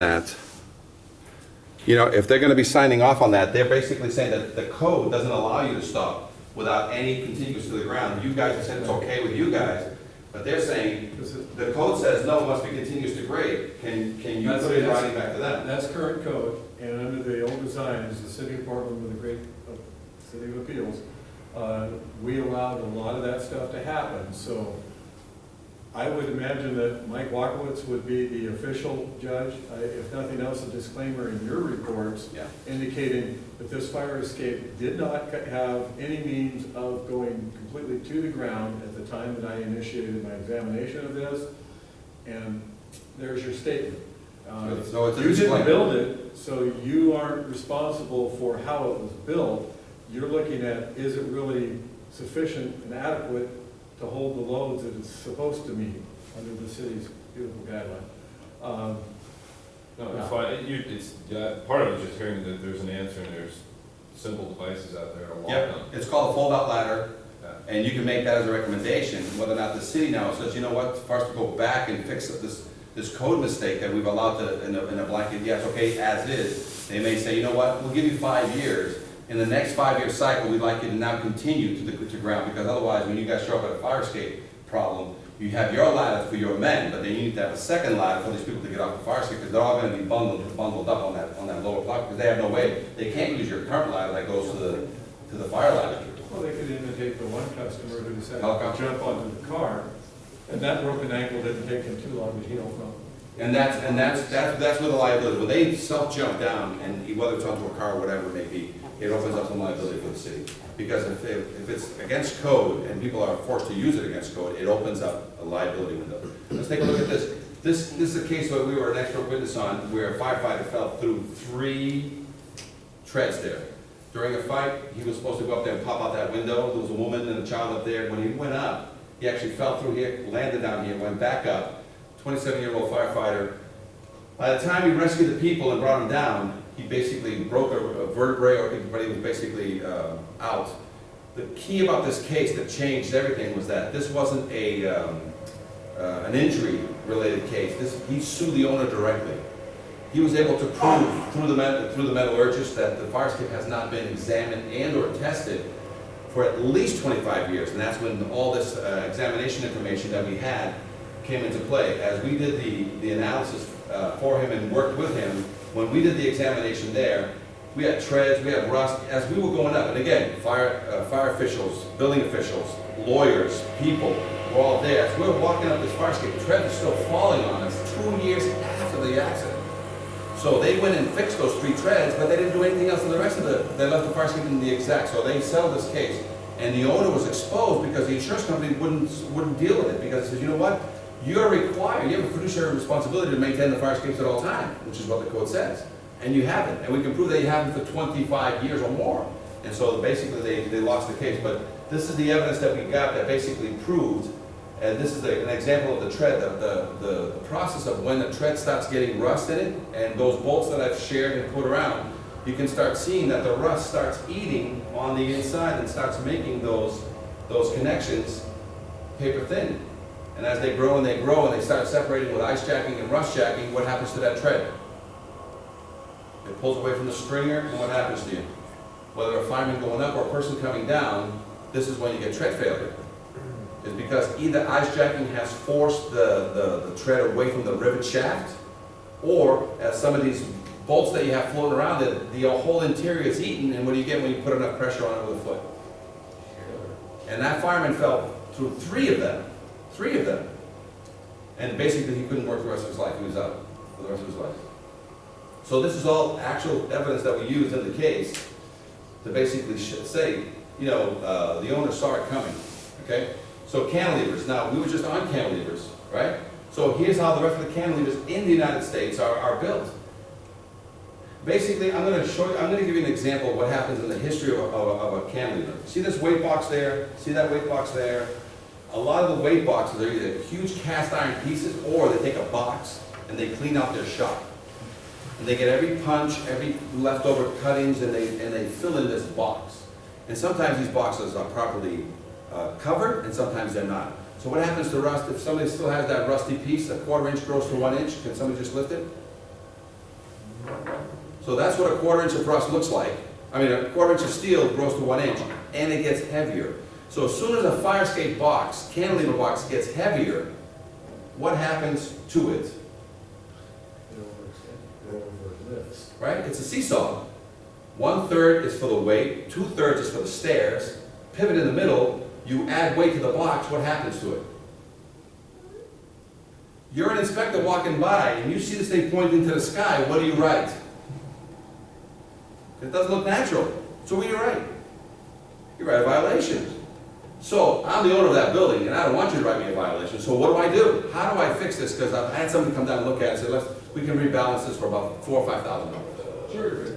that, you know, if they're gonna be signing off on that, they're basically saying that the code doesn't allow you to stop without any contiguous to the ground. You guys have said it's okay with you guys, but they're saying, the code says, no, it must be continuous to grade. Can you put it in writing back to them? That's current code, and under the old designs, the city of Portland with the great City of Appeals, we allowed a lot of that stuff to happen, so I would imagine that Mike Walkowitz would be the official judge. If nothing else, a disclaimer in your reports Yeah. indicating that this fire escape did not have any means of going completely to the ground at the time that I initiated my examination of this, and there's your statement. So it's a You didn't disclaimer. build it, so you aren't responsible for how it was built. You're looking at, is it really sufficient and adequate to hold the loads that it's supposed to meet under the city's beautiful guideline? No, it's fine. Part of it is just hearing that there's an answer and there's simple devices out there to lock Yep, them. it's called a fold-out ladder, Yeah. and you can make that as a recommendation, whether or not the city now says, you know what, first to go back and fix this code mistake that we've allowed to, in a blanket, yes, okay, as is. They may say, you know what, we'll give you 5 years. In the next 5-year cycle, we'd like you to now continue to ground, because otherwise, when you guys show up at a fire escape problem, you have your ladder for your men, but then you need to have a second ladder for these people to get off the fire escape, because they're all gonna be bundled up on that lower block, because they have no way, they can't use your current ladder that goes to the fire ladder. Well, they could imitate the one customer who decided Helicopter. to jump onto the car, and that broken ankle didn't take him too long to heal from. And that's where the liability, when they self-jump down, and whether it's onto a car or whatever it may be, it opens up some liability for the city. Because if it's against code, and people are forced to use it against code, it opens up a liability window. Let's take a look at this. This is a case where we were an expert witness on, where a firefighter fell through 3 treads there. During a fight, he was supposed to go up there and pop out that window. There was a woman and a child up there. When he went up, he actually fell through here, landed down here, went back up. 27-year-old firefighter. By the time he rescued the people and brought him down, he basically broke a vertebrae, or everybody was basically out. The key about this case that changed everything was that this wasn't an injury-related case. He sued the owner directly. He was able to prove through the metallurgist that the fire escape has not been examined and or tested for at least 25 years, and that's when all this examination information that we had came into play. As we did the analysis for him and worked with him, when we did the examination there, we had treads, we had rust, as we were going up. And again, fire officials, building officials, lawyers, people were all there. As we were walking up this fire escape, treads are still falling on us 2 years after the accident. So they went and fixed those 3 treads, but they didn't do anything else to the rest of they left the fire escape in the exact. So they settled this case. And the owner was exposed because the insurance company wouldn't deal with it, because it says, you know what? You're required, you have a fiduciary responsibility to maintain the fire escapes at all times, which is what the code says. And you haven't, and we can prove that you haven't for 25 years or more. And so basically they lost the case, but this is the evidence that we got that basically proved, and this is an example of the tread, the process of when the tread starts getting rust in it, and those bolts that I've shared and put around, you can start seeing that the rust starts eating on the inside and starts making those connections paper thin. And as they grow and they start separating with ice jacking and rust jacking, what happens to that tread? It pulls away from the stringer, and what happens to you? Whether a fireman going up or a person coming down, this is when you get tread failure. It's because either ice jacking has forced the tread away from the rivet shaft, or as some of these bolts that you have floating around, the whole interior is eaten, and what do you get when you put enough pressure on it with a foot? And that fireman fell through 3 of them. 3 of them. And basically he couldn't work the rest of his life. He was out for the rest of his life. So this is all actual evidence that we used in the case to basically say, you know, the owner saw it coming, okay? So cantilevers, now we were just on cantilevers, right? So here's how the rest of the cantilevers in the United States are built. Basically, I'm going to give you an example of what happens in the history of a cantilever. See this weight box there? See that weight box there? A lot of the weight boxes are either huge cast iron pieces, or they take a box and they clean out their shop. And they get every punch, every leftover cuttings, and they fill in this box. And sometimes these boxes are properly covered, and sometimes they're not. So what happens to rust? If somebody still has that rusty piece, a 1/4 inch grows to 1 inch, can somebody just lift it? So that's what a 1/4 inch of rust looks like. I mean, a 1/4 inch of steel grows to 1 inch, and it gets heavier. So as soon as a fire escape box, cantilever box gets heavier, what happens to it? It overlifts. Right? It's a seesaw. 1/3 is for the weight, 2/3 is for the stairs, pivot in the middle, you add weight to the box, what happens to it? You're an inspector walking by and you see this thing pointing to the sky, what do you write? It doesn't look natural. So what do you write? You write a violation. So I'm the owner of that building and I don't want you to write me a violation, so what do? How do I fix this? Because I've had somebody come down and look at it and say, we can rebalance this for about $4,000 or $5,000. Sure.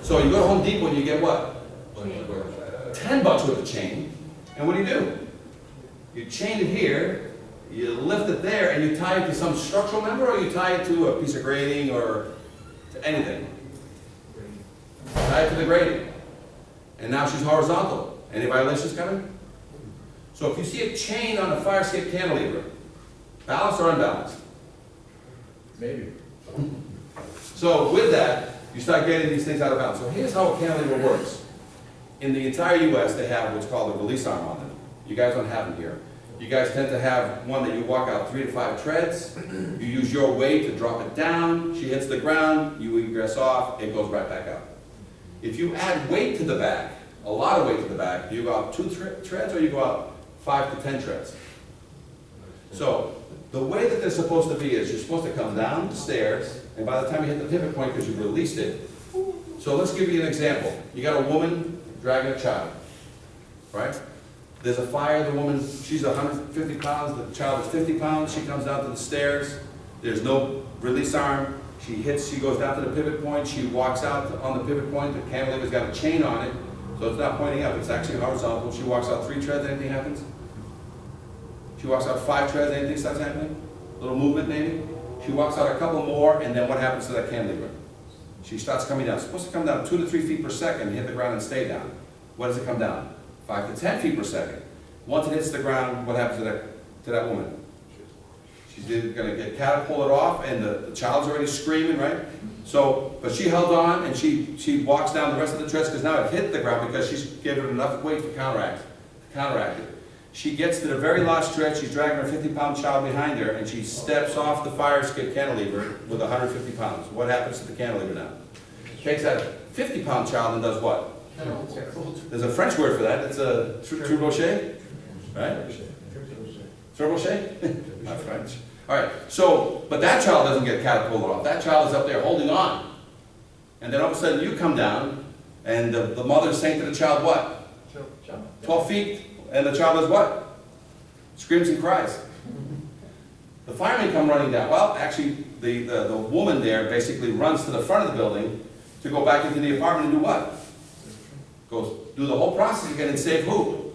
So you go to Home Depot and you get what? $10 worth of chain, and what do? You chain it here, you lift it there, and you tie it to some structural member, or you tie it to a piece of grating or to anything? Tie it to the grating. And now she's horizontal. Any violations coming? So if you see a chain on a fire escape cantilever, balanced or unbalanced? Maybe. So with that, you start getting these things out of bounds. So here's how a cantilever works. In the entire US, they have what's called a release arm on them. You guys don't have them here. You guys tend to have one that you walk out 3 to 5 treads. You use your weight to drop it down. She hits the ground, you egress off, it goes right back up. If you add weight to the back, a lot of weight to the back, do you go out 2 treads or you go out 5 to 10 treads? So the way that they're supposed to be is you're supposed to come down the stairs, and by the time you hit the pivot point, because you've released it. So let's give you an example. You got a woman dragging a child, right? There's a fire, the woman, she's 150 pounds, the child is 50 pounds, she comes down to the stairs, there's no release arm, she goes down to the pivot point, she walks out on the pivot point, the cantilever's got a chain on it, so it's not pointing up, it's actually horizontal. She walks out 3 treads, anything happens? She walks out 5 treads, anything starts happening? A little movement maybe? She walks out a couple more, and then what happens to that cantilever? She starts coming down. It's supposed to come down 2 to 3 feet per second, hit the ground and stay down. What does it come down? 5 to 10 feet per second. Once it hits the ground, what happens to that woman? She's either going to get catapulted off, and the child's already screaming, right? So, but she held on, and she walks down the rest of the treads, because now it hit the ground, because she's given it enough weight to counteract it. She gets to the very last tread, she's dragging her 50-pound child behind her, and she steps off the fire escape cantilever with 150 pounds. What happens to the cantilever now? Takes that 50-pound child and does what? There's a French word for that, it's a trebuchet, right? Trebuchet? Not French. All right, so, but that child doesn't get catapulted off. That child is up there holding on. And then all of a sudden you come down, and the mother is saying to the child what? 12 feet. And the child does what? Screams and cries. The firemen come running down. Well, actually, the woman there basically runs to the front of the building to go back into the apartment and do what? Goes do the whole process again and save who?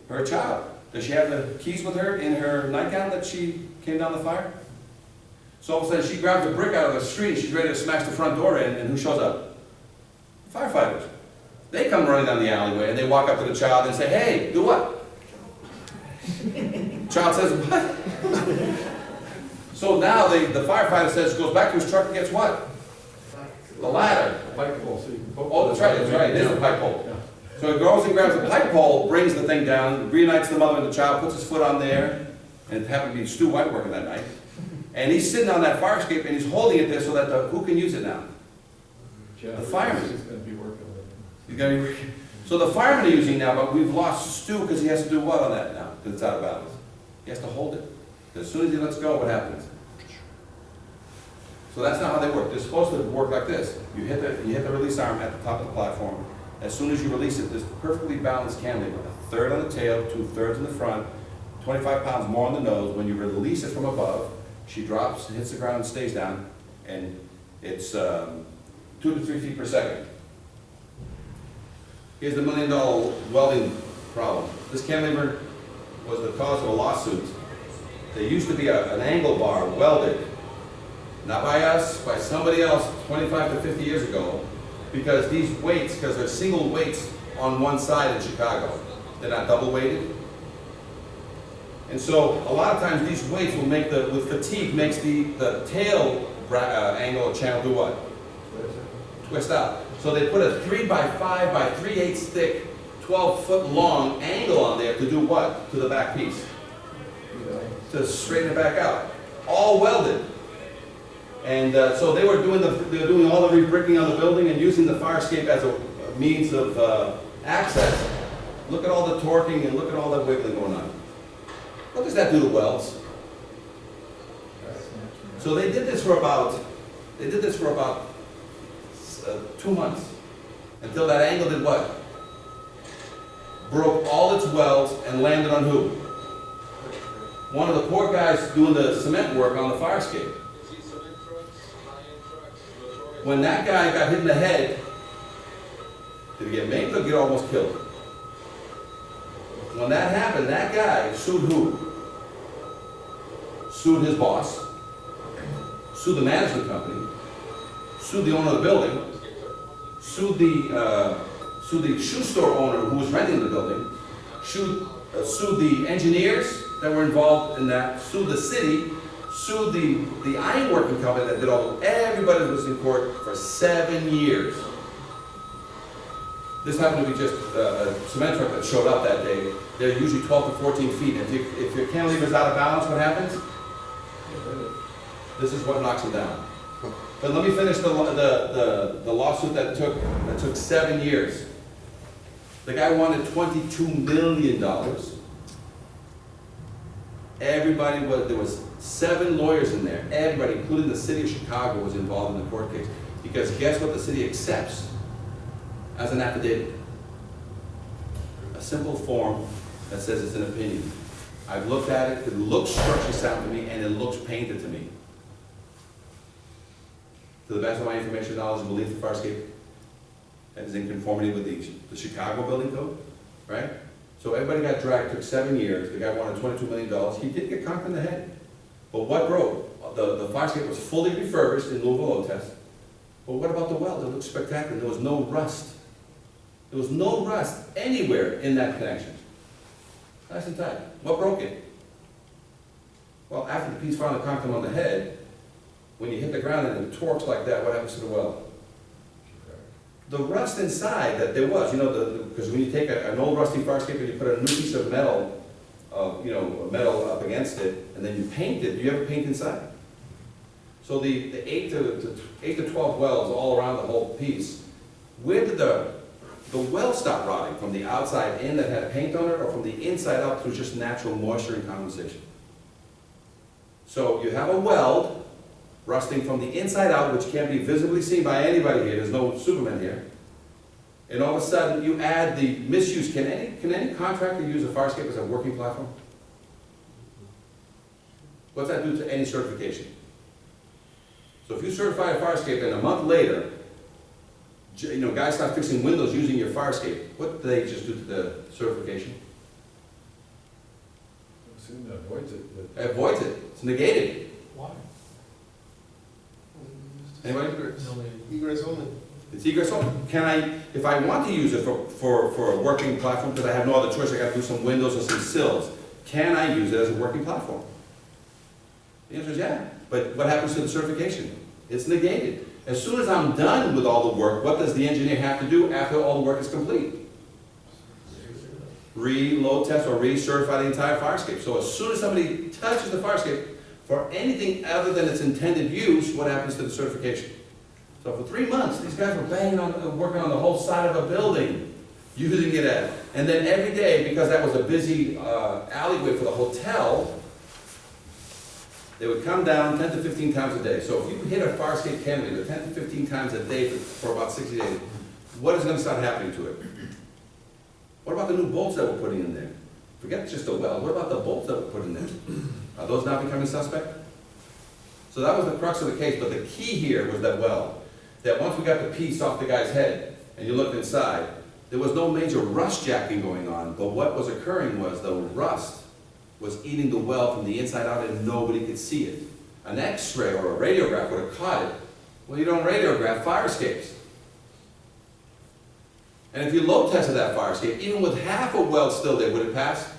Her child. Does she have the keys with her in her nightgown that she came down the fire? So all of a sudden she grabs a brick out of the street, she's ready to smash the front door in, and who shows up? Firefighters. They come running down the alleyway and they walk up to the child and say, hey, do what? Child says, what? So now the firefighter goes back to his truck and gets what? The ladder. Pipe pole, so you can poke. Oh, that's right, it is the pipe pole. So he goes and grabs the pipe pole, brings the thing down, reunites the mother and the child, puts his foot on there, and it happened to be Stu White working that night. And he's sitting on that fire escape and he's holding it there so that who can use it now? The fireman. He's going to be working with it. He's gonna be, so the firemen are using now, but we've lost Stu because he has to do what on that now? Because it's out of bounds. He has to hold it. As soon as he lets go, what happens? So that's not how they work. They're supposed to work like this. You hit the release arm at the top of the platform. As soon as you release it, this perfectly balanced cantilever, 1/3 on the tail, 2/3 in the front, 25 pounds more on the nose. When you release it from above, she drops, hits the ground, stays down, and it's 2 to 3 feet per second. Here's the $1 million welding problem. This cantilever was the cause of a lawsuit. There used to be an angle bar welded, not by us, by somebody else 25 to 50 years ago, because these weights, because they're single weights on one side in Chicago, they're not double weighted. And so a lot of times these weights will make with fatigue, makes the tail angle or channel do what? twist out. So they put a 3x5 by 3/8 thick, 12-foot long angle on there to do what? To the back piece. To straighten it back out. All welded. And so they were doing all the re-bricking on the building and using the fire escape as a means of access. Look at all the torquing and look at all that wiggling going on. What does that do to welds? So they did this for about 2 months, until that angle did what? Broke all its welds and landed on who? One of the poor guys doing the cement work on the fire escape. When that guy got hit in the head, did he get maimed or get almost killed? When that happened, that guy sued who? Sued his boss, sued the management company, sued the owner of the building, sued the shoe store owner who was renting the building, sued the engineers that were involved in that, sued the city, sued the ironworking company that did all, everybody was in court for 7 years. This happened to be just a cement truck that showed up that day. They're usually 12 to 14 feet. If your cantilever's out of balance, what happens? This is what knocks them down. But let me finish the lawsuit that took 7 years. The guy wanted $22 million. There was 7 lawyers in there. Everybody, including the city of Chicago, was involved in the court case. Because guess what the city accepts as an affidavit? A simple form that says it's an opinion. I've looked at it, it looks structurally sound to me, and it looks painted to me. To the best of my information, knowledge, and belief, the fire escape is in conformity with the Chicago building code, right? So everybody got dragged, took 7 years, the guy wanted $22 million, he did get conked in the head. But what broke? The fire escape was fully refurbished in Louisville test. But what about the weld? It looked spectacular, there was no rust. There was no rust anywhere in that connection. Nice and tight. What broke it? Well, after the piece finally conked him on the head, when you hit the ground and it torques like that, what happens to the weld? The rust inside that there was, because when you take an old rusty fire escape and you put a new piece of metal, metal up against it, and then you paint it, do you ever paint inside? So the 8 to 12 welds all around the whole piece, where did the weld stop rotting? From the outside in that had paint on it, or from the inside out through just natural moisture and condensation? So you have a weld rusting from the inside out, which can't be visibly seen by anybody here. There's no Superman here. And all of a sudden, you add the misuse. Can any contractor use a fire escape as a working platform? What's that do to any certification? So if you certify a fire escape and a month later, guys start fixing windows using your fire escape, what do they just do to the certification? I assume that avoids it. It avoids it. It's negated. Why? Anybody? Egress only. It's egress only. If I want to use it for a working platform, because I have no other choice, I got to do some windows or some sills, can I use it as a working platform? The answer is yeah. But what happens to the certification? It's negated. As soon as I'm done with all the work, what does the engineer have to do after all the work is complete? Reload test or recertify the entire fire escape. So as soon as somebody touches the fire escape for anything other than its intended use, what happens to the certification? So for 3 months, these guys were working on the whole side of a building, using it as, and then every day, because that was a busy alleyway for the hotel, they would come down 10 to 15 times a day. So if you hit a fire escape cantilever 10 to 15 times a day for about 60 days, what is going to start happening to it? What about the new bolts that we're putting in there? Forget just the weld. What about the bolts that we're putting in there? Are those now becoming suspect? So that was the crux of the case. But the key here was that weld. That once we got the piece off the guy's head and you looked inside, there was no major rust jacking going on. But what was occurring was the rust was eating the weld from the inside out and nobody could see it. An X-ray or a radiograph would have caught it. Well, you don't radiograph fire escapes. And if you load tested that fire escape, even with half a weld still there, would it pass?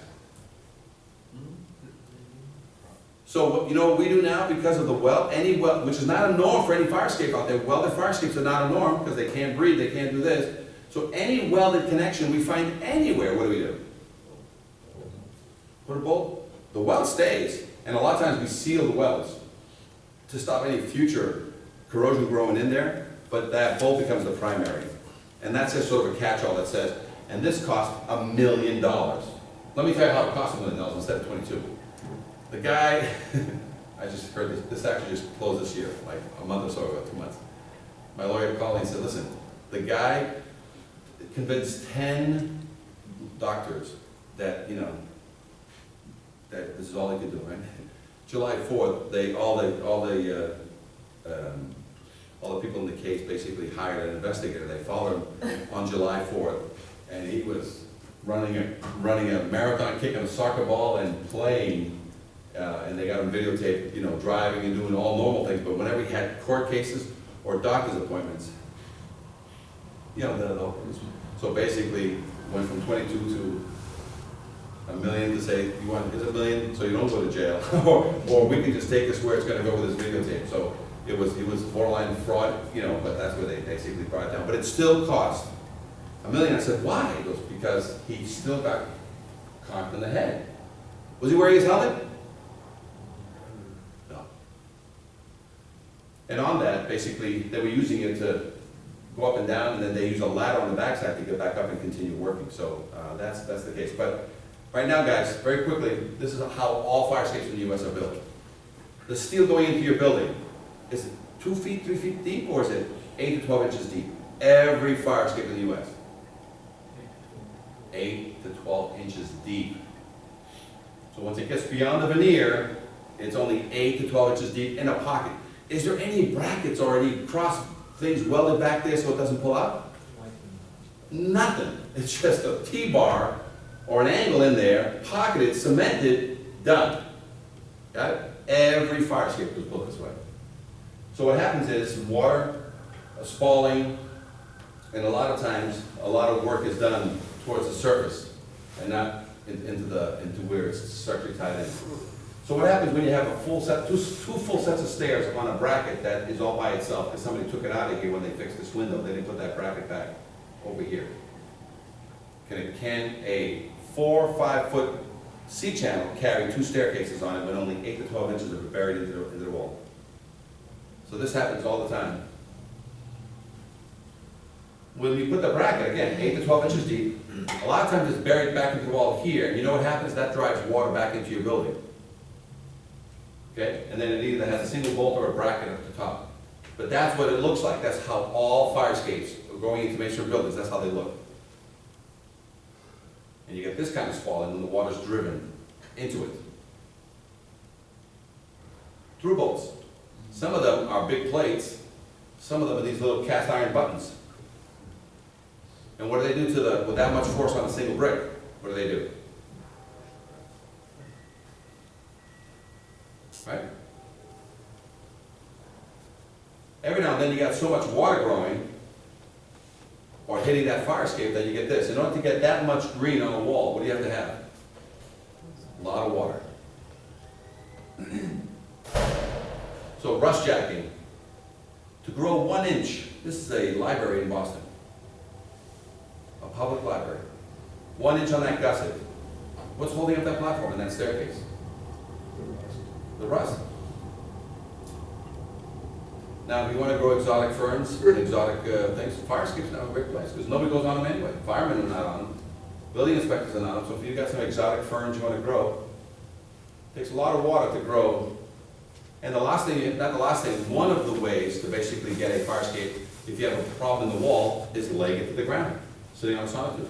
So, you know what we do now, because of the well, any well, which is not a norm for any fire escape out there, welded fire escapes are not a norm, because they can't breathe, they can't do this. So any welded connection we find anywhere, what do? Put a bolt, the weld stays, and a lot of times we seal the welds to stop any future corrosion growing in there, but that bolt becomes the primary. And that's just sort of a catch-all that says, and this cost $1 million. Let me tell you how it cost $1 million instead of 22. The guy, I just heard this actually just closed this year, like a month or so ago, 2 months. My lawyer called me and said, listen, the guy convinced 10 doctors that, you know, that this is all he could do, right? July 4th, all the people in the case basically hired an investigator. They followed him on July 4th, and he was running a marathon, kicking a soccer ball and playing, and they got him videotaped, you know, driving and doing all normal things. But whenever he had court cases or doctor's appointments, you know, so basically went from 22 to $1 million to say, you want, it's $1 million, so you don't go to jail, or we can just take this where it's going to go with this videotape. So it was borderline fraud, you know, but that's where they basically brought it down. But it still cost $1 million. I said, why? He goes, because he still got conked in the head. Was he wearing his helmet? No. And on that, basically, they were using it to go up and down, and then they use a ladder on the backside to get back up and continue working. So that's the case. But right now, guys, very quickly, this is how all fire escapes in the U.S. are built. The steel going into your building, is it 2 feet, 3 feet deep, or is it 8 to 12 inches deep? Every fire escape in the U.S. 8 to 12 inches deep. So once it gets beyond the veneer, it's only 8 to 12 inches deep in a pocket. Is there any brackets or any cross things welded back there so it doesn't pull out? Nothing. It's just a T-bar or an angle in there, pocketed, cemented, done. Got it? Every fire escape was built this way. So what happens is water, spalling, and a lot of times, a lot of work is done towards the surface and not into where it's structurally tied in. So what happens when you have a full set, two full sets of stairs on a bracket that is all by itself, because somebody took it out of here when they fixed this window, they didn't put that bracket back over here. Can a 4 or 5 foot C-channel carry 2 staircases on it when only 8 to 12 inches are buried into the wall? So this happens all the time. When you put the bracket, again, 8 to 12 inches deep, a lot of times it's buried back into the wall here, and you know what happens? That drives water back into your building. Okay? And then it either has a single bolt or a bracket at the top. But that's what it looks like. That's how all fire escapes going into masonry buildings, that's how they look. And you get this kind of spalling when the water's driven into it. Through bolts. Some of them are big plates, some of them are these little cast iron buttons. And what do they do with that much force on a single brick? What do? Right? Every now and then you got so much water growing or hitting that fire escape that you get this. In order to get that much green on a wall, what do you have to have? A lot of water. So rust jacking. To grow 1 inch, this is a library in Boston. A public library. 1 inch on that gusset. What's holding up that platform and that staircase? The rust. Now, if you want to grow exotic ferns and exotic things, fire escapes now a great place because nobody goes on them anyway. Firemen are not on them. Building inspectors are not on them. So if you've got some exotic ferns you want to grow, it takes a lot of water to grow. And the last thing, not the last thing, one of the ways to basically get a fire escape, if you have a problem in the wall, is laying it to the ground, sitting on a sonotube.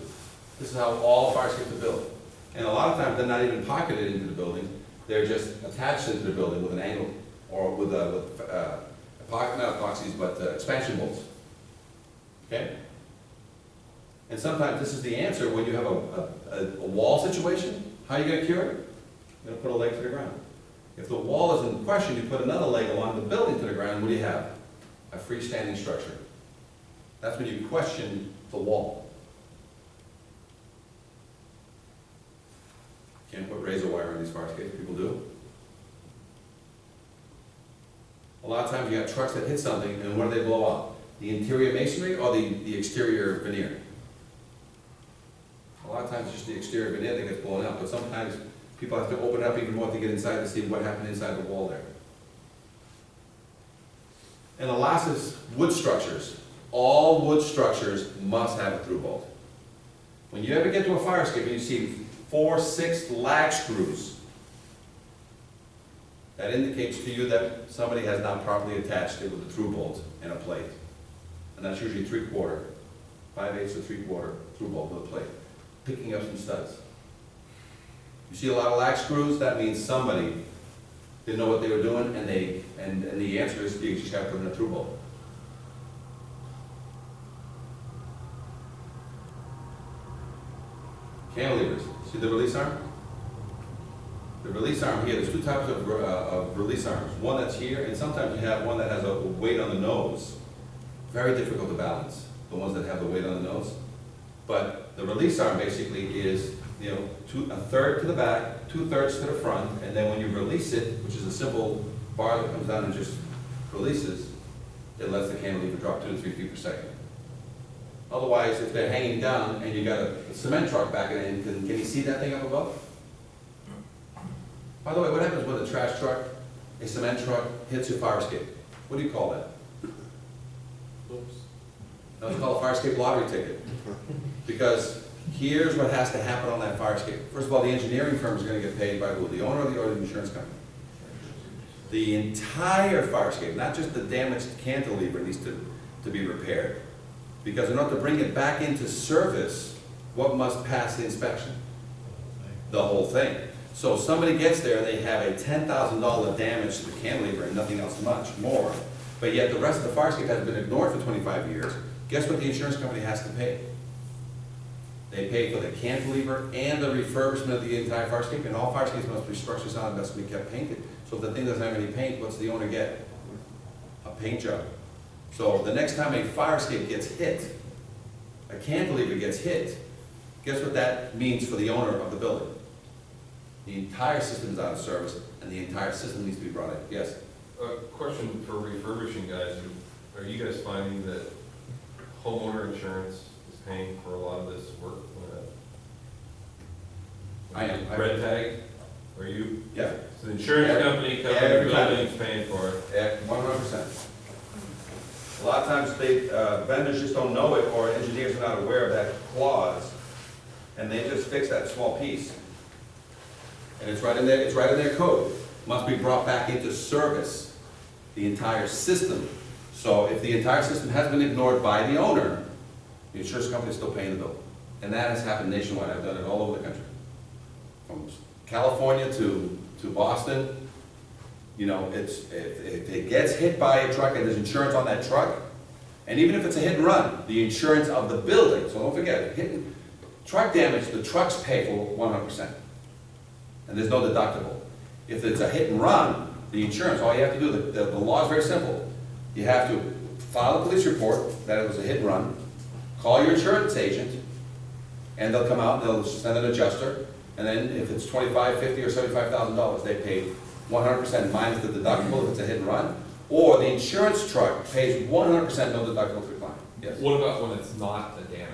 This is how all fire escapes are built. And a lot of times they're not even pocketed into the building. They're just attached into the building with an angle or with not epoxies, but expansion bolts. Okay? And sometimes this is the answer when you have a wall situation. How are you going to cure it? You're going to put a leg to the ground. If the wall is in question, you put another leg along the building to the ground, what do you have? A freestanding structure. That's when you question the wall. Can't put razor wire on these fire escapes. People do. A lot of times you have trucks that hit something, and what do they blow up? The interior masonry or the exterior veneer? A lot of times it's just the exterior veneer that gets blown out, but sometimes people have to open it up even more to get inside to see what happened inside the wall there. And the last is wood structures. All wood structures must have a through bolt. When you ever get to a fire escape and you see 4, 6 lag screws, that indicates to you that somebody has not properly attached it with a through bolt and a plate. And that's usually 3/4, 5/8 or 3/4 through bolt with a plate, picking up some studs. You see a lot of lag screws, that means somebody didn't know what they were doing, and the answer is you just gotta put in a through bolt. Cantilevers, see the release arm? The release arm here, there's two types of release arms. One that's here, and sometimes you have one that has a weight on the nose. Very difficult to balance, the ones that have the weight on the nose. But the release arm basically is, you know, a third to the back, 2/3 to the front, and then when you release it, which is a simple bar that comes down and just releases, it lets the cantilever drop 2 to 3 feet per second. Otherwise, if they're hanging down and you got a cement truck back in it, can you see that thing up above? By the way, what happens when a trash truck, a cement truck, hits your fire escape? What do you call that? Oops. No, it's called a fire escape lottery ticket. Because here's what has to happen on that fire escape. First of all, the engineering firm is gonna get paid by who? The owner or the insurance company? The entire fire escape, not just the damaged cantilever, needs to be repaired. Because in order to bring it back into service, what must pass the inspection? The whole thing. So somebody gets there and they have a $10,000 damage to the cantilever and nothing else much more, but yet the rest of the fire escape has been ignored for 25 years. Guess what the insurance company has to pay? They pay for the cantilever and the refurbishment of the entire fire escape, and all fire escapes must be structurally sound and must be kept painted. So if the thing doesn't have any paint, what's the owner get? A paint job. So the next time a fire escape gets hit, a cantilever gets hit, guess what that means for the owner of the building? The entire system is out of service, and the entire system needs to be brought in. Yes? Question for refurbishing guys, are you guys finding that homeowner insurance is paying for a lot of this work? I am. Red tag, are you? Yeah. So the insurance company covering the Every time. building's paying for it? At 100%. A lot of times vendors just don't know it, or engineers are not aware of that clause, and they just fix that small piece. And it's right in their code. Must be brought back into service, the entire system. So if the entire system has been ignored by the owner, the insurance company is still paying the bill. And that has happened nationwide. I've done it all over the country. From California to Boston. You know, if it gets hit by a truck and there's insurance on that truck, and even if it's a hit and run, the insurance of the building, so don't forget, truck damage, the trucks pay for 100%. And there's no deductible. If it's a hit and run, the insurance, all you have to do, the law is very simple. You have to file a police report that it was a hit and run, call your insurance agent, and they'll come out and they'll send an adjuster, and then if it's $25,000, $50,000, or $75,000, they pay 100% minus the deductible if it's a hit and run, or the insurance truck pays 100% no deductible to the client. Yes? What about when it's not a damage?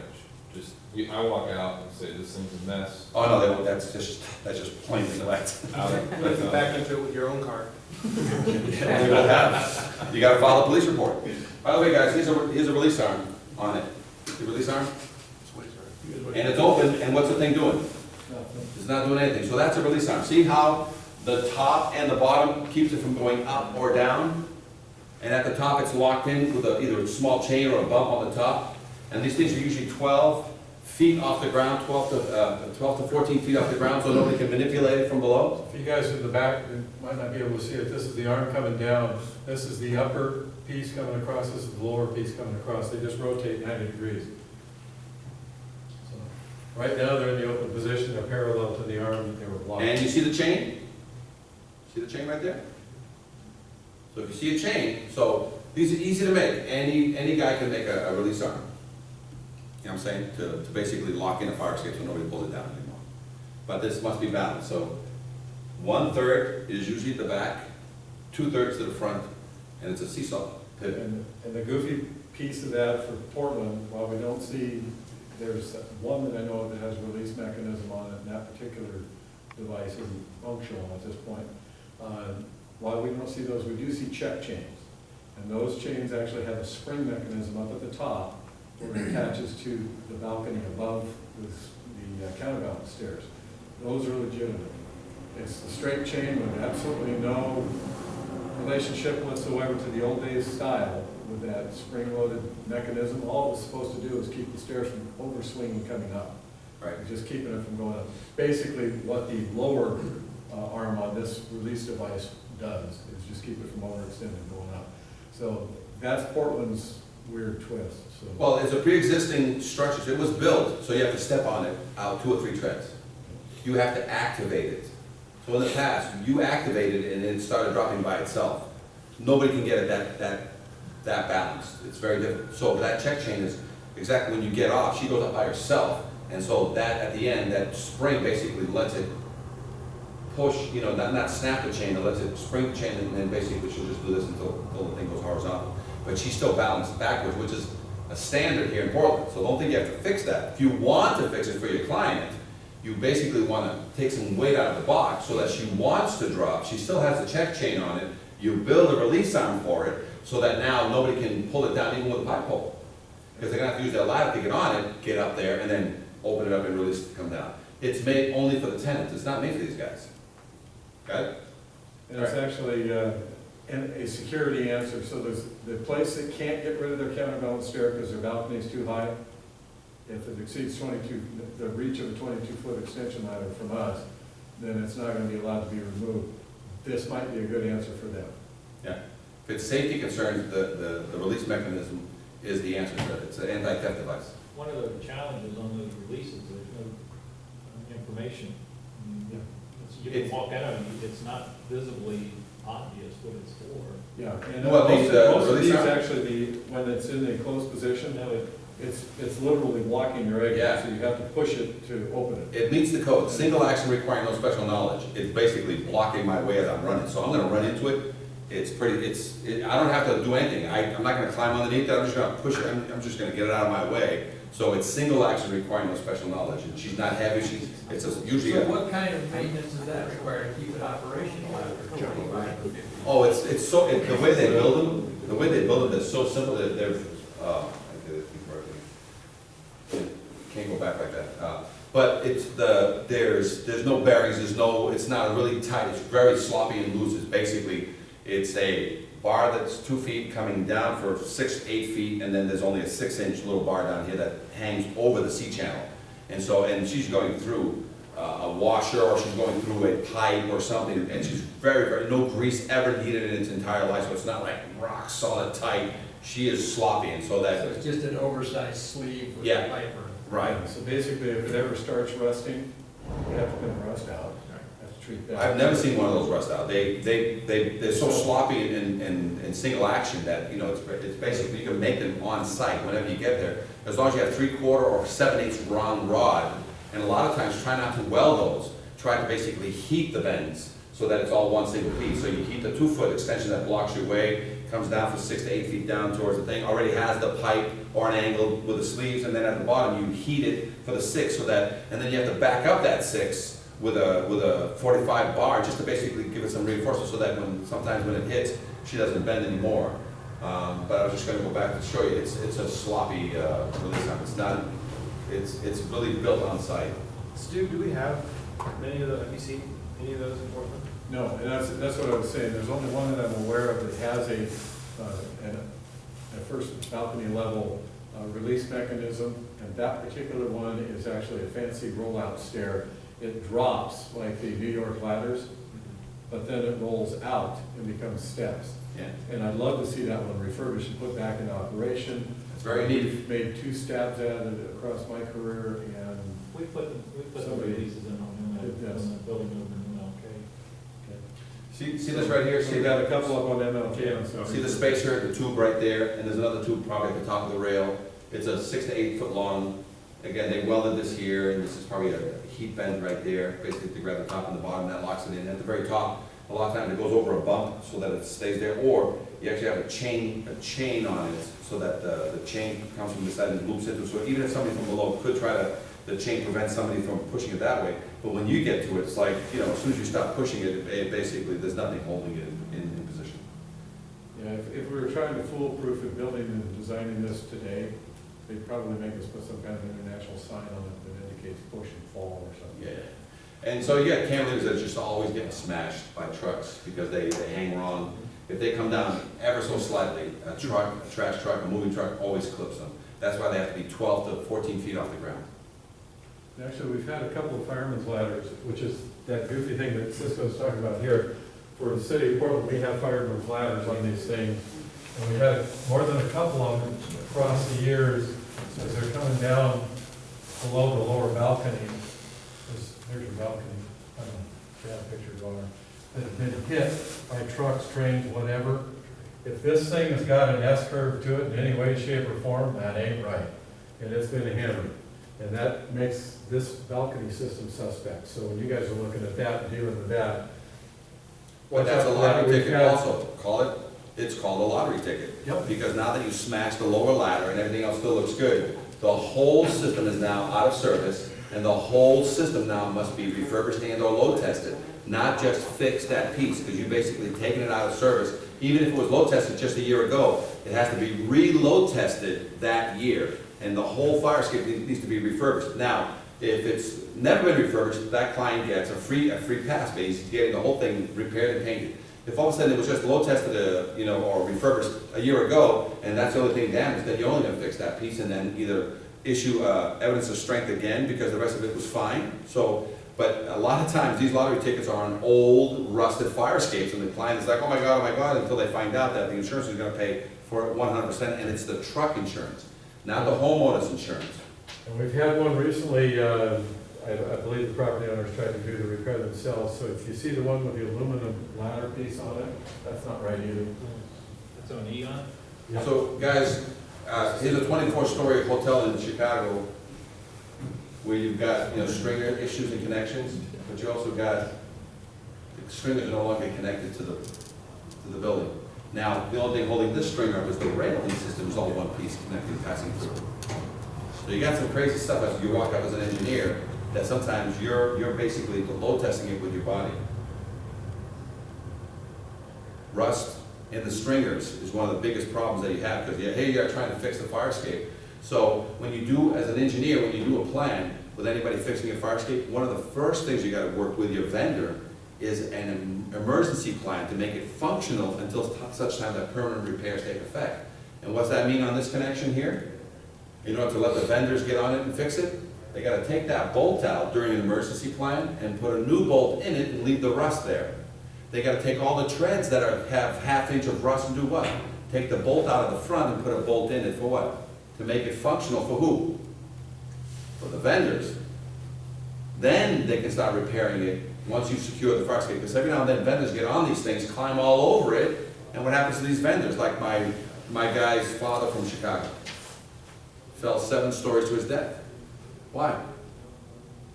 Just, I walk out and say, this thing's a mess. Oh, no, they won't. That's just plain neglect. Let's get back into it with your own car. They won't have. You gotta file a police report. By the way, guys, here's a release arm on it. The release arm? And it's open, and what's the thing doing? It's not doing anything. So that's a release arm. See how the top and the bottom keeps it from going up or down? And at the top, it's locked in with either a small chain or a bump on the top. And these things are usually 12 feet off the ground, 12 to 14 feet off the ground, so nobody can manipulate it from below. For you guys in the back, you might not be able to see it, this is the arm coming down, this is the upper piece coming across, this is the lower piece coming across, they just rotate 90 degrees. So, right now, they're in the open position, they're parallel to the arm that they were blocking. And you see the chain? See the chain right there? So if you see a chain, so these are easy to make. Any guy can make a release arm. You know what I'm saying? To basically lock in a fire escape so nobody pulls it down anymore. But this must be balanced. So 1/3 is usually at the back, 2/3 to the front, and it's a seesaw pivot. And the goofy piece of that for Portland, while we don't see, there's one that I know that has a release mechanism on it, and that particular device isn't functional at this point. While we don't see those, we do see check chains. And those chains actually have a spring mechanism up at the top where it attaches to the balcony above the counterbalance stairs. Those are legitimate. It's a straight chain with absolutely no relationship whatsoever to the old days style with that spring-loaded mechanism. All it's supposed to do is keep the stairs from overswinging coming up. Right. Just keeping it from going up. Basically, what the lower arm on this release device does is just keep it from overextending and going up. So that's Portland's weird twist, so. Well, it's a pre-existing structure, so it was built, so you have to step on it out 2 or 3 treads. You have to activate it. So in the past, you activated it and it started dropping by itself. Nobody can get it that balanced. It's very difficult. So that check chain is exactly when you get off, she goes up by herself. And so that, at the end, that spring basically lets it push, you know, not snap the chain, it lets it spring the chain, and then basically she'll just do this until the thing goes horizontal. But she's still balanced backwards, which is a standard here in Portland. So don't think you have to fix that. If you want to fix it for your client, you basically want to take some weight out of the box so that she wants to drop. She still has the check chain on it. You build a release arm for it so that now nobody can pull it down even with a pipe pole. Because they're going to have to use their ladder to get on it, get up there, and then open it up and release it to come down. It's made only for the tenants. It's not made for these guys. Okay? And it's actually a security answer. So there's the place that can't get rid of their counterbalance stair because their balcony is too high. If it exceeds 22, the reach of a 22-foot extension ladder from us, then it's not going to be allowed to be removed. This might be a good answer for them. Yeah. If it's safety concerns, the release mechanism is the answer to it. It's an anti-theft device. One of the challenges on those releases, there's no information. Yeah. You can walk out of it, it's not visibly obvious what it's for. Yeah, and Well, most of release these arm? actually, when it's in a closed position, No, it's literally blocking your exit, Yeah. so you have to push it to open it. It meets the code. Single action requiring no special knowledge. It's basically blocking my way as I'm running. So I'm going to run into it. It's pretty, I don't have to do anything. I'm not going to climb underneath it. I'm just going to push it. I'm just going to get it out of my way. So it's single action requiring no special knowledge. And she's not heavy. It's usually So what kind of maintenance does that require to keep it operational after jumping by? oh, it's so, the way they build them, they're so simple that they're, I did it before. Can't go back like that. But it's there's no bearings, it's not really tight, it's very sloppy and loose. It's basically, it's a bar that's 2 feet coming down for 6, 8 feet, and then there's only a 6-inch little bar down here that hangs over the C-channel. And so, and she's going through a washer, or she's going through a pipe or something, and she's very, no grease ever needed in its entire life, so it's not like rock solid tight. She is sloppy, and so So that, it's just an oversized sleeve with Yeah. a pipe or? right. So basically, if it ever starts rusting, you have to clean the rust out. Have to treat that. I've never seen one of those rust out. They're so sloppy and single action that, you know, it's basically, you can make them on site whenever you get there. As long as you have 3/4 or 7/8 round rod, and a lot of times try not to weld those. Try to basically heat the bends so that it's all one single piece. So you heat the 2-foot extension that blocks your way, comes down from 6 to 8 feet down towards the thing, already has the pipe or an angle with the sleeves, and then at the bottom you heat it for the 6 so that, and then you have to back up that 6 with a 45 bar just to basically give it some reinforcement so that sometimes when it hits, she doesn't bend anymore. But I was just gonna go back to show you, it's a sloppy release arm. It's not, it's really built on site. Stu, do we have many of those, have you seen any of those in Portland? No, and that's what I was saying, there's only one that I'm aware of that has a first balcony level release mechanism, and that particular one is actually a fancy rollout stair. It drops like the New York ladders, but then it rolls out and becomes steps. Yeah. And I'd love to see that one refurbished and put back in operation. It's very neat. We've made 2 stabs at it across my career, and we put the Somebody releases in on did this. the building over in MLK. See this right here? so we got a couple up on MLK. So See the spacer, the tube right there, and there's another tube probably at the top of the rail. It's a 6 to 8 foot long. Again, they welded this here, and this is probably a heat bend right there, basically to grab the top and the bottom, that locks it in. At the very top, a lot of times it goes over a bump so that it stays there, or you actually have a chain on it, so that the chain comes from the side and loops into it. So even if somebody from below could try to, the chain prevents somebody from pushing it that way. But when you get to it, it's like, you know, as soon as you stop pushing it, basically, there's nothing holding it in position. Yeah, if we were trying to foolproof it, building and designing this today, they'd probably make us put some kind of international sign on it that indicates push and fall or something. Yeah. And so you got cantilevers that are just always getting smashed by trucks because they hang wrong. If they come down ever so slightly, a truck, a trash truck, a moving truck always clips them. That's why they have to be 12 to 14 feet off the ground. Actually, we've had a couple of firemen's ladders, which is that goofy thing that Cisco's talking about here. For the city of Portland, we have firemen's ladders on these things. And we had more than a couple of them across the years as they're coming down below the lower balcony. There's your balcony. I don't know if you have pictures on it. That have been hit by trucks, trains, whatever. If this thing has got an S-curve to it in any way, shape, or form, that ain't right. And it's been hammered. And that makes this balcony system suspect. So when you guys are looking at that and dealing with that. But that's a watch out for that. lottery We've ticket had- also. It's called a lottery ticket. Yep. Because now that you smashed the lower ladder and everything else still looks good, the whole system is now out of service, and the whole system now must be refurbished and or load tested, not just fix that piece, because you've basically taken it out of service. Even if it was load tested just a year ago, it has to be reload tested that year, and the whole fire escape needs to be refurbished. Now, if it's never been refurbished, that client gets a free pass, but he's getting the whole thing repaired and painted. If all of a sudden it was just load tested, or refurbished a year ago, and that's the only thing damaged, then you're only gonna fix that piece and then either issue evidence of strength again because the rest of it was fine. So, but a lot of times these lottery tickets are on old rusted fire escapes, and the client is like, oh my God, until they find out that the insurance is gonna pay for it 100%, and it's the truck insurance, not the homeowner's insurance. And we've had one recently, I believe the property owners tried to do the repair themselves. So if you see the one with the aluminum ladder piece on it, that's not right either. It's on Eon? So, guys, here's a 24-story hotel in Chicago where you've got, stringer issues and connections, but you also got, the stringers are no longer connected to the building. Now, the only thing holding this stringer up is the railing system is all one piece connected, passing through. So you got some crazy stuff as you walk up as an engineer, that sometimes you're basically load testing it with your body. Rust in the stringers is one of the biggest problems that you have, because you're trying to fix the fire escape. So when you do, as an engineer, when you do a plan with anybody fixing a fire escape, one of the first things you gotta work with your vendor is an emergency plan to make it functional until such time that permanent repairs take effect. And what's that mean on this connection here? In order to let the vendors get on it and fix it, they gotta take that bolt out during an emergency plan and put a new bolt in it and leave the rust there. They gotta take all the treads that have half-inch of rust and do what? Take the bolt out of the front and put a bolt in it for what? To make it functional for who? For the vendors. Then they can start repairing it once you've secured the fire escape. Because every now and then vendors get on these things, climb all over it, and what happens to these vendors? Like my guy's father from Chicago. Fell 7 stories to his death. Why?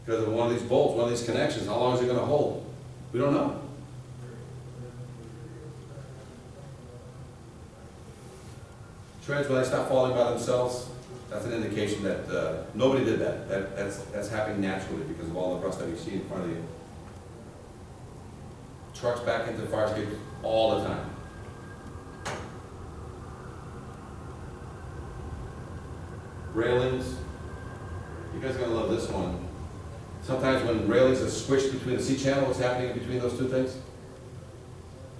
Because of one of these bolts, one of these connections. How long is it gonna hold? We don't know. Treads, when they stop falling by themselves, that's an indication that nobody did that. That's happening naturally because of all the rust that you see in front of you. Trucks back into the fire escape all the time. Railings, you guys are gonna love this one. Sometimes when railings are squished between the C-channel, what's happening in between those two things?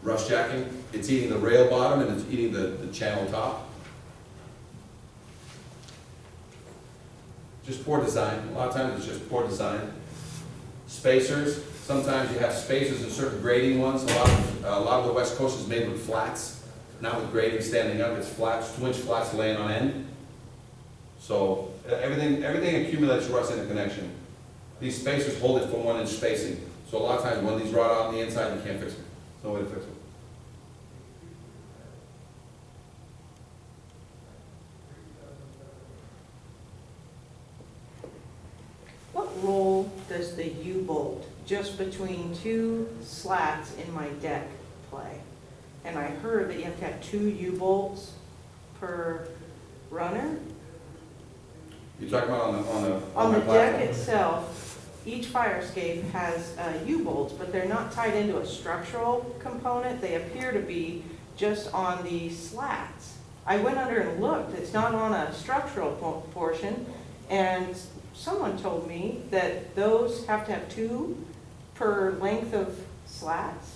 Rust jacking, it's eating the rail bottom and it's eating the channel top. Just poor design, a lot of times it's just poor design. Spacers, sometimes you have spacers in certain grading ones. A lot of the West Coast is made with flats, not with grading standing up, it's flats, 2-inch flats laying on end. So everything accumulates rust in a connection. These spacers hold it for 1-inch spacing. So a lot of times when these rot out on the inside, you can't fix them. There's no way to fix them. What role does the U-bolt just between 2 slats in my deck play? and I heard that you have to have 2 U-bolts per runner. You're talking about On the my deck platform? itself, each fire escape has U-bolts, but they're not tied into a structural component. They appear to be just on the slats. I went under and looked, it's not on a structural portion, and someone told me that those have to have 2 per length of slats.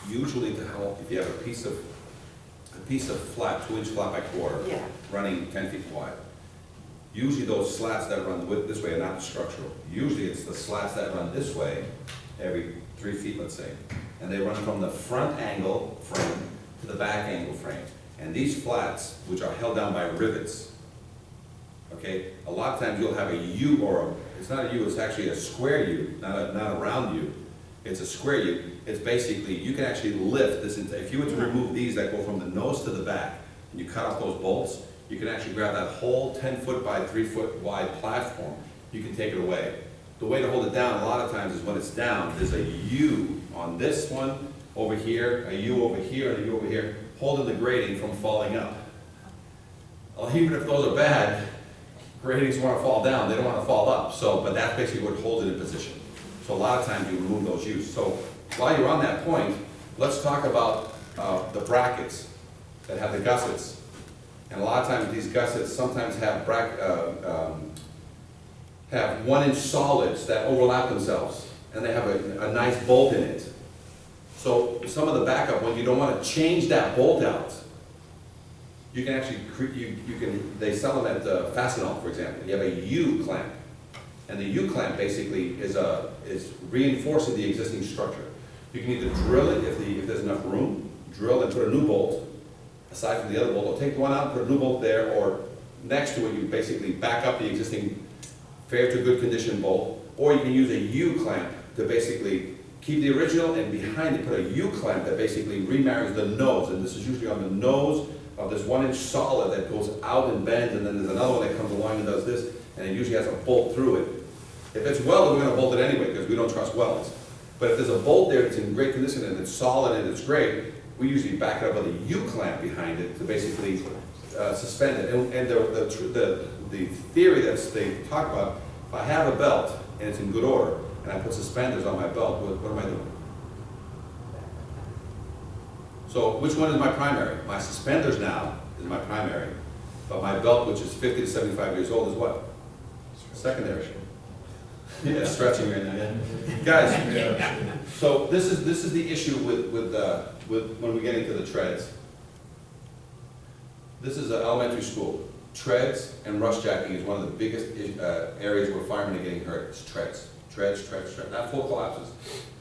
Usually to help, if you have a piece of flat, 2-inch flat by quarter, Yeah. running 10 feet wide. Usually those slats that run this way are not structural. Usually it's the slats that run this way every 3 feet, let's say. And they run from the front angle frame to the back angle frame. And these flats, which are held down by rivets, okay, a lot of times you'll have a U it's not a U, it's actually a square U, not a round U. It's a square U. It's basically, you can actually lift this, if you were to remove these that go from the nose to the back, and you cut off those bolts, you can actually grab that whole 10-foot by 3-foot wide platform, you can take it away. The way to hold it down a lot of times is when it's down, there's a U on this one over here, a U over here, and a U over here, holding the grating from falling up. Well, even if those are bad, gratings want to fall down, they don't want to fall up, so, but that's basically what holds it in position. So a lot of times you remove those U's. So while you're on that point, let's talk about the brackets that have the gussets. And a lot of times these gussets sometimes have 1-inch solids that overlap themselves, and they have a nice bolt in it. So some of the backup, when you don't want to change that bolt out, you can actually, they sell them at Fastenal, for example. You have a U-clamp. And the U-clamp basically is reinforcing the existing structure. You can either drill it if there's enough room, drill and put a new bolt, aside from the other bolt, or take the one out, put a new bolt there, or next to it, you basically back up the existing fair to good condition bolt, or you can use a U-clamp to basically keep the original, and behind it put a U-clamp that basically remarries the nose, and this is usually on the nose of this 1-inch solid that goes out and bends, and then there's another one that comes along and does this, and it usually has a bolt through it. If it's welded, we're going to bolt it anyway, because we don't trust welds. But if there's a bolt there that's in great condition and it's solid and it's great, we usually back it up with a U-clamp behind it to basically suspend it. And the theory that they talk about, if I have a belt and it's in good order, and I put suspenders on my belt, what am I doing? So which one is my primary? My suspenders now is my primary, but my belt, which is 50 to 75 years old, is what? Secondary. Yeah, stretching right now, yeah. Guys, so this is the issue with when we get into the treads. This is an elementary school. Treads and rust jacking is one of the biggest areas where firemen are getting hurt. It's treads. Treads. Not full collapses.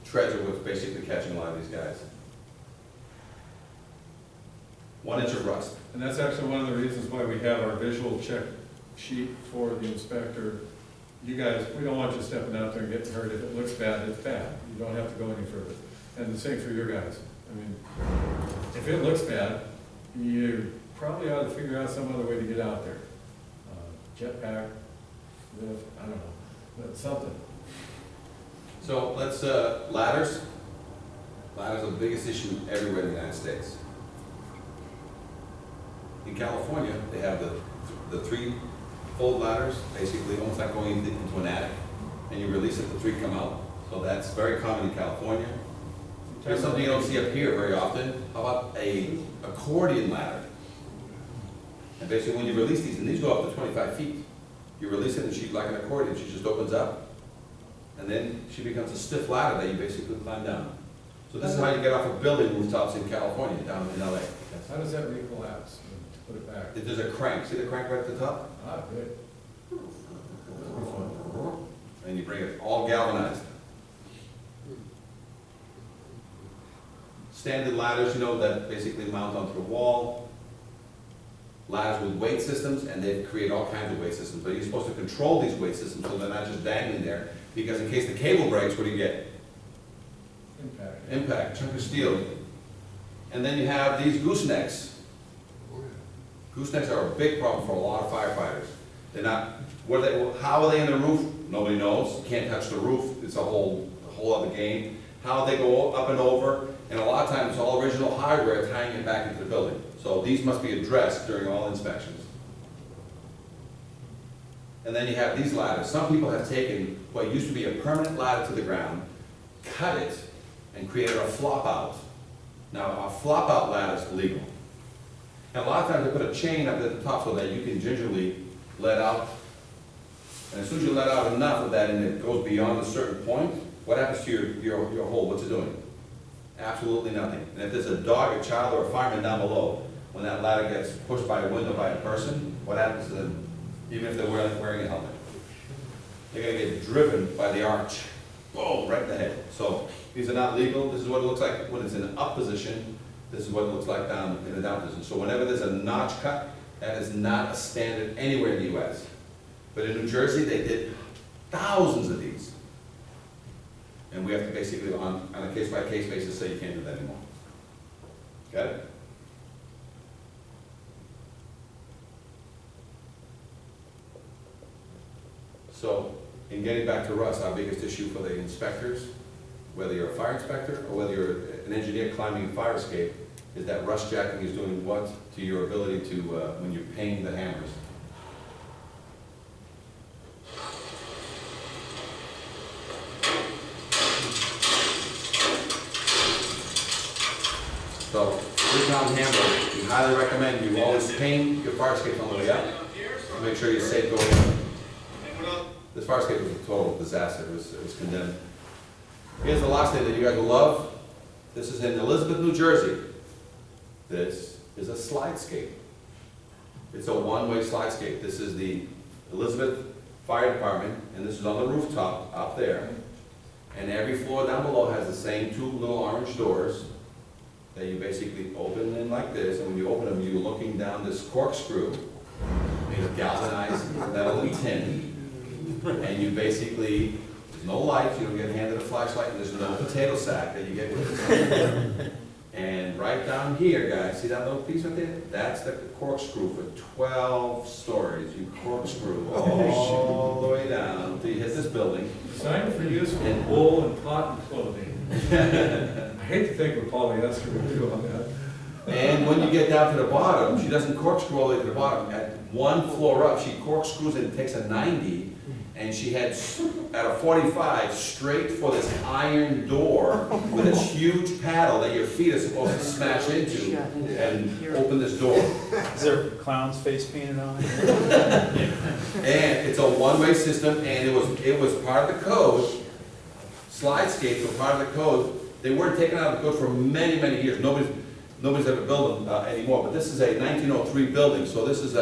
Treads are what's basically catching a lot of these guys. 1 inch of rust. And that's actually one of the reasons why we have our visual check sheet for the inspector. You guys, we don't want you stepping out there and getting hurt. If it looks bad, it's bad. You don't have to go any further. And the same for your guys. I mean, if it looks bad, you probably ought to figure out some other way to get out there. Jetpack, lift, I don't know, but something. So let's, ladders. Ladders are the biggest issue everywhere in the United States. In California, they have the 3-fold ladders, basically almost like going into an attic, and you release it, the 3 come out. So that's very common in California. Here's something you don't see up here very often. How about a accordion ladder? And basically when you release these, and these go up to 25 feet, you release it and she's like an accordion, she just opens up. And then she becomes a stiff ladder that you basically climb down. So this is how you get off of building rooftops in California, down in LA. How does that recollapse? Put it back. There's a crank, see the crank right at the top? Ah, good. And you bring it all galvanized. Standard ladders, you know, that basically mount onto the wall. Ladders with weight systems, and they've created all kinds of weight systems. But you're supposed to control these weight systems so they're not just dangling there, because in case the cable breaks, what do you get? Impact. Impact, chunk of steel. And then you have these goosenecks. Goosenecks are a big problem for a lot of firefighters. They're not, how are they in the roof? Nobody knows. You can't touch the roof. It's a whole other game. How they go up and over, And a lot of times, it's all original hardware tying it back into the building. So these must be addressed during all inspections. And then you have these ladders. Some people have taken what used to be a permanent ladder to the ground, cut it, and created a flop out. Now, a flop out ladder is legal. And a lot of times they put a chain up at the top so that you can gingerly let out. And as soon as you let out enough of that and it goes beyond a certain point, what happens to your hole? What's it doing? Absolutely nothing. And if there's a dog, a child, or a fireman down below, when that ladder gets pushed by a window by a person, what happens to them? Even if they're wearing a helmet. They're gonna get driven by the arch. Whoa, right in the head. So these are not legal. This is what it looks like when it's in an up position. This is what it looks like down in a down position. So whenever there's a notch cut, that is not a standard anywhere in the US. But in New Jersey, they did thousands of these. And we have to basically, on a case-by-case basis, say you can't do that anymore. Got it? So, in getting back to Russ, our biggest issue for the inspectors, whether you're a fire inspector or whether you're an engineer climbing a fire escape, is that rust jacking is doing what to your ability to, when you're paying the hammers? So, 3-pound hammer, we highly recommend you always paint your fire escape on the way up. Make sure you're safe going in. This fire escape was a total disaster. It was condemned. Here's the last thing that you guys will love. This is in Elizabeth, New Jersey. This is a slidescape. It's a one-way slidescape. This is the Elizabeth Fire Department, and this is on the rooftop up there. And every floor down below has the same 2 little orange doors that you basically open in like this, and when you open them, you're looking down this corkscrew made of galvanized metal and tin. And you basically, there's no lights, you don't get handed a flashlight, and there's no potato sack that you get with it. And right down here, guys, see that little piece right there? That's the corkscrew for 12 stories. You corkscrew all the way down until you hit this building. Designed for use in wool and cotton clothing. I hate to think what polyester would do on that. And when you get down to the bottom, she doesn't corkscrew all the way to the bottom. At one floor up, she corkscrews it and takes a 90, and she heads at a 45 straight for this iron door with this huge paddle that your feet are supposed to smash into and open this door. Is there a clown's face painted on it? And it's a one-way system, and it was part of the code. Slidescapes were part of the code. They weren't taken out of the code for many, many years. Nobody's ever built them anymore, but this is a 1903 building, so this is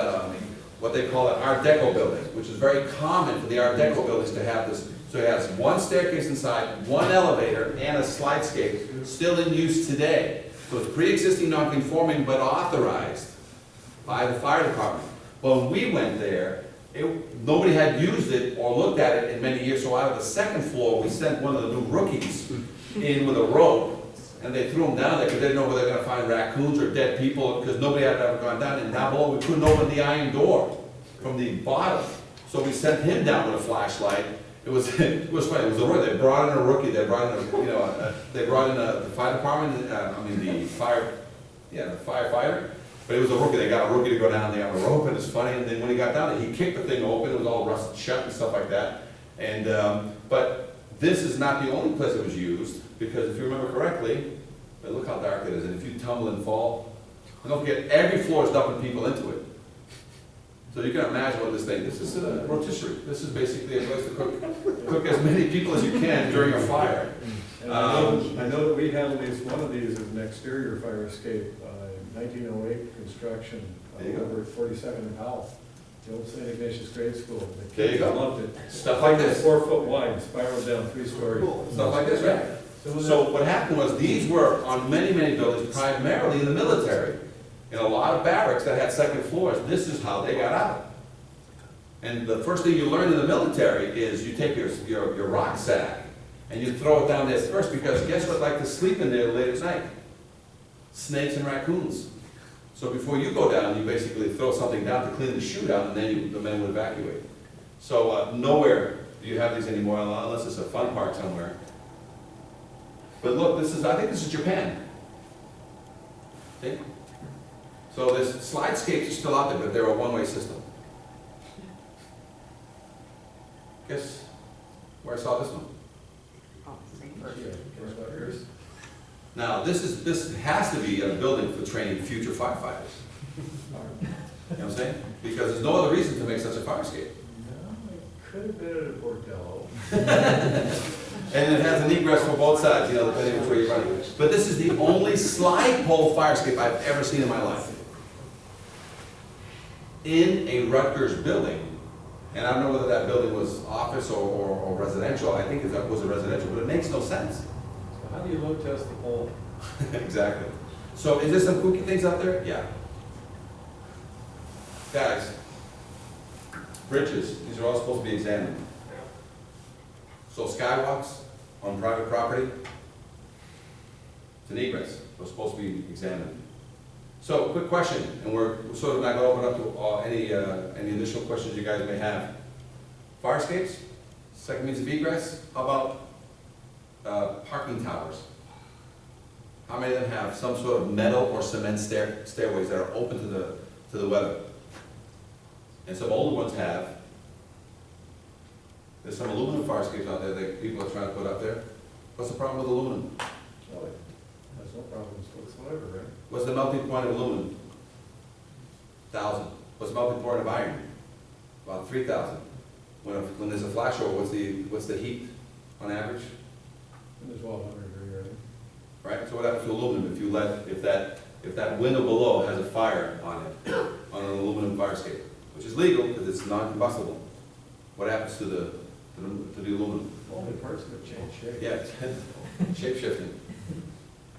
what they call an Art Deco building, which is very common for the Art Deco buildings to have this. So it has one staircase inside, one elevator, and a slidescape, still in use today. So it's pre-existing non-conforming, but authorized by the fire department. Well, when we went there, nobody had used it or looked at it in many years, so out of the second floor, we sent one of the new rookies in with a rope, and they threw them down there because they didn't know where they were going to find raccoons or dead people, because nobody had ever gone down. And down below, we couldn't open the iron door from the bottom. So we sent him down with a flashlight. It was funny. It was a rookie. They brought in a rookie. They brought in the fire department. The firefighter. But it was a rookie. They got a rookie to go down there on a rope, and it's funny. And then when he got down there, he kicked the thing open. It was all rusted shut and stuff like that. And but this is not the only place it was used. Because if you remember correctly, look how dark it is, and if you tumble and fall, and don't forget, every floor is dumping people into it. So you can imagine what this is a rotisserie. This is basically a place to cook as many people as you can during a fire. And I know that we had at least one of these as an exterior fire escape, 1908 construction, There you go. over at 42nd and Powell, the old St. Ignatius grade school. The There you kids go. loved it. Stuff like this. 4 foot wide, spiraled down 3 stories. Stuff like this, right? So what happened was, these were on many, many buildings, primarily in the military. In a lot of barracks that had second floors, this is how they got out. And the first thing you learn in the military is you take your rock sack and you throw it down there first, because guess what like to sleep in there late at night? Snakes and raccoons. So before you go down, you basically throw something down to clean the chute out, and then the men would evacuate. So nowhere do you have these anymore, unless it's a fun park somewhere. But look, I think this is Japan. See? So there's slidescapes are still out there, but they're a one-way system. Guess where I saw this one? Now, this has to be a building for training future firefighters. You know what I'm saying? Because there's no other reason to make such a fire escape. No, it could have been at a bordello. And it has an egress for both sides, you know, depending on where you're running. But this is the only slide pole fire escape I've ever seen in my life. In a Rutgers building, and I don't know whether that building was office or residential, I think it was a residential, but it makes no sense. So how do you load test the pole? Exactly. So is there some kooky things out there? Yeah. Guys, bridges, these are all supposed to be examined. So skywalks on private property, it's an egress, they're supposed to be examined. So, quick question, and we're sort of not going to open up to any additional questions you guys may have. Fire escapes, second means of egress, how about parking towers? How many of them have some sort of metal or cement stairways that are open to the weather? And some older ones have. There's some aluminum fire escapes out there that people are trying to put up there. What's the problem with aluminum? Oh, there's no problems whatsoever, right? What's the melting point of aluminum? 1,000. What's the melting point of iron? About 3,000. When there's a flashover, what's the heat on average? There's 1,200 degree, right? Right. So what happens to aluminum if that window below has a fire on it, on an aluminum fire escape, which is legal because it's non-combustible? What happens to the aluminum? Only parts of it change shape. Yeah, shape shifting.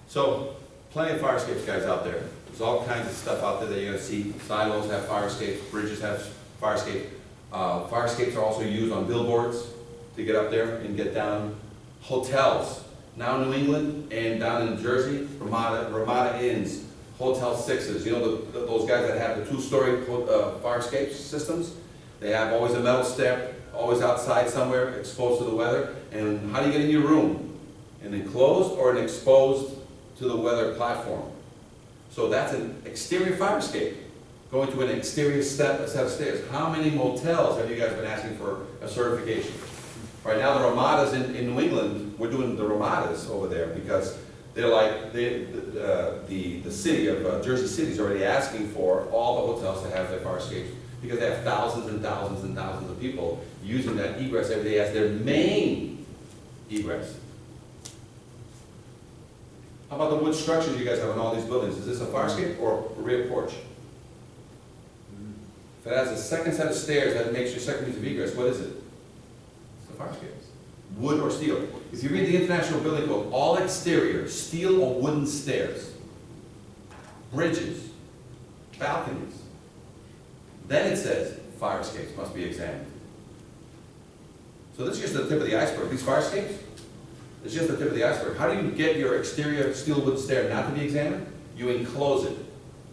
So, plenty of fire escapes guys out there. There's all kinds of stuff out there that you're gonna see. Silos have fire escapes, bridges have fire escapes. Fire escapes are also used on billboards to get up there and get down. Hotels, now in New England and down in Jersey, Ramada Inns, Hotel Sixes. You know those guys that have the two-story fire escape systems? They have always a metal step, always outside somewhere, exposed to the weather. And how do you get in your room? An enclosed or an exposed to the weather platform? So that's an exterior fire escape, going to an exterior set of stairs. How many motels have you guys been asking for a certification? Right now, the Ramadas in New England, we're doing the Ramadas over there because they're like, the city of Jersey City is already asking for all the hotels to have their fire escapes because they have thousands and thousands and thousands of people using that egress every day as their main egress. How about the wood structures you guys have in all these buildings? Is this a fire escape or a rear porch? If it has a second set of stairs that makes your second means of egress, what is it? It's a fire escape. Wood or steel. If you read the International Building Code, all exterior, steel or wooden stairs, bridges, balconies, then it says fire escapes must be examined. So this is just the tip of the iceberg. These fire escapes, it's just the tip of the iceberg. How do you get your exterior steel wood stair not to be examined? You enclose it.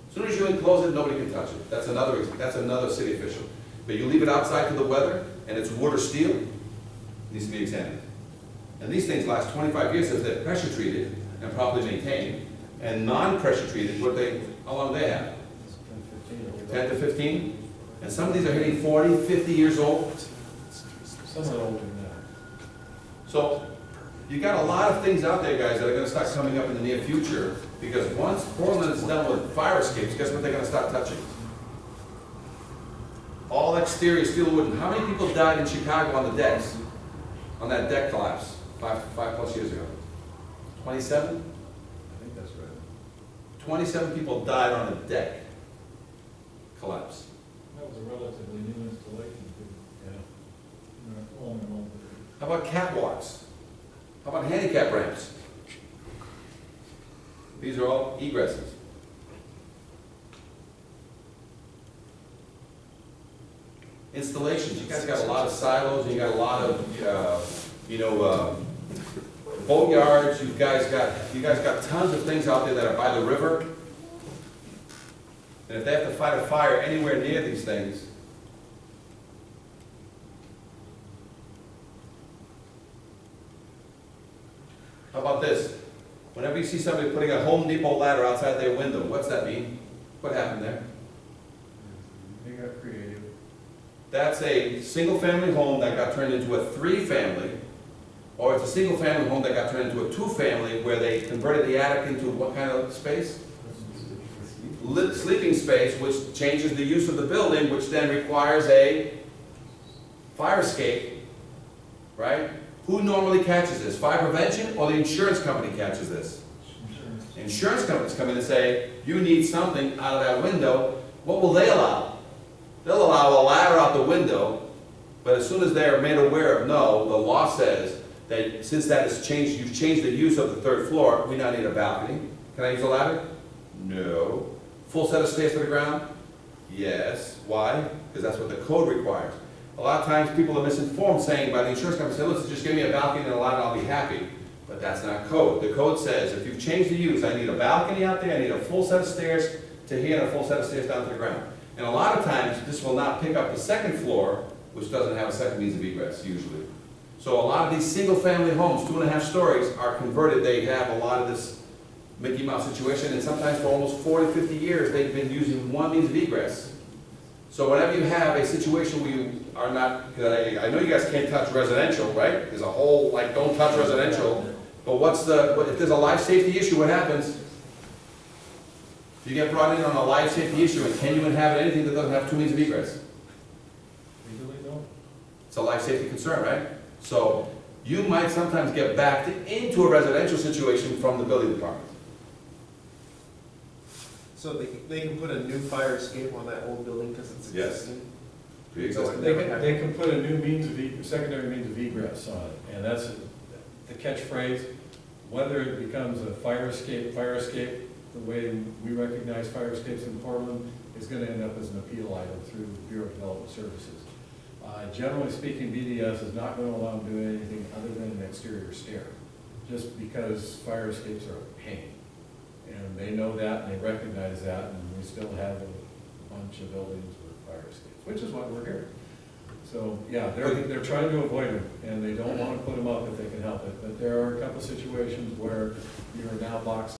As soon as you enclose it, nobody can touch it. That's another city official. But you leave it outside to the weather, and it's wood or steel, it needs to be examined. And these things last 25 years if they're pressure treated and properly maintained. And non-pressure treated, how long do they have? 10 to 15? And some of these are hitting 40, 50 years old. Some are older than that. So you got a lot of things out there, guys, that are going to start coming up in the near future because once Portland is done with fire escapes, guess what they're going to start touching? All exterior steel wood. How many people died in Chicago on the decks? On that deck collapse 5 plus years ago? 27? I think that's right. 27 people died on a deck collapse. That was a relatively new installation too. Yeah. All in all. How about catwalks? How about handicap ramps? These are all egresses. Installations, you guys got a lot of silos, and you got a lot of, boatyards, you guys got tons of things out there that are by the river. And if they have to fight a fire anywhere near these things, how about this? Whenever you see somebody putting a Home Depot ladder outside their window, what's that mean? What happened there? They got creative. That's a single-family home that got turned into a three-family, or it's a single-family home that got turned into a two-family where they converted the attic into what kind of space? Sleeping space, which changes the use of the building, which then requires a fire escape, right? Who normally catches this? Fire prevention or the insurance company catches this? Insurance companies come in and say, you need something out of that window. What will they allow? They'll allow a ladder out the window, but as soon as they're made aware of, no, the law says that since that has changed, you've changed the use of the third floor, we now need a balcony. Can I use a ladder? No. Full set of stairs to the ground? Yes. Why? Because that's what the code requires. A lot of times people are misinformed saying by the insurance company, say, listen, just give me a balcony and a ladder, I'll be happy. But that's not code. The code says if you've changed the use, I need a balcony out there, I need a full set of stairs to here and a full set of stairs down to the ground. And a lot of times, this will not pick up the second floor, which doesn't have a second means of egress, usually. So a lot of these single-family homes, 2.5 stories, are converted. They have a lot of this Mickey Mouse situation, and sometimes for almost 40, 50 years, they've been using one means of egress. So whenever you have a situation where you are not, because I know you guys can't touch residential, right? There's a whole, like, don't touch residential. But if there's a life safety issue, what happens? You get brought in on a life safety issue, and can you inhabit anything that doesn't have 2 means of egress? Legally, no. It's a life safety concern, right? So you might sometimes get backed into a residential situation from the building department. So they can put a new fire escape on that old building because it's Yes. existing? Pre-existing. They can put a new means of, secondary means of egress on it, and that's the catchphrase. Whether it becomes a fire escape, the way we recognize fire escapes in Portland, is gonna end up as an appeal item through Bureau of Development Services. Generally speaking, BDS is not gonna allow them to do anything other than an exterior stair, just because fire escapes are a pain. And they know that, and they recognize that, and we still have a bunch of buildings with fire escapes, which is why we're here. So, yeah, they're trying to avoid them, and they don't want to put them up if they can help it. But there are a couple situations where you are now boxed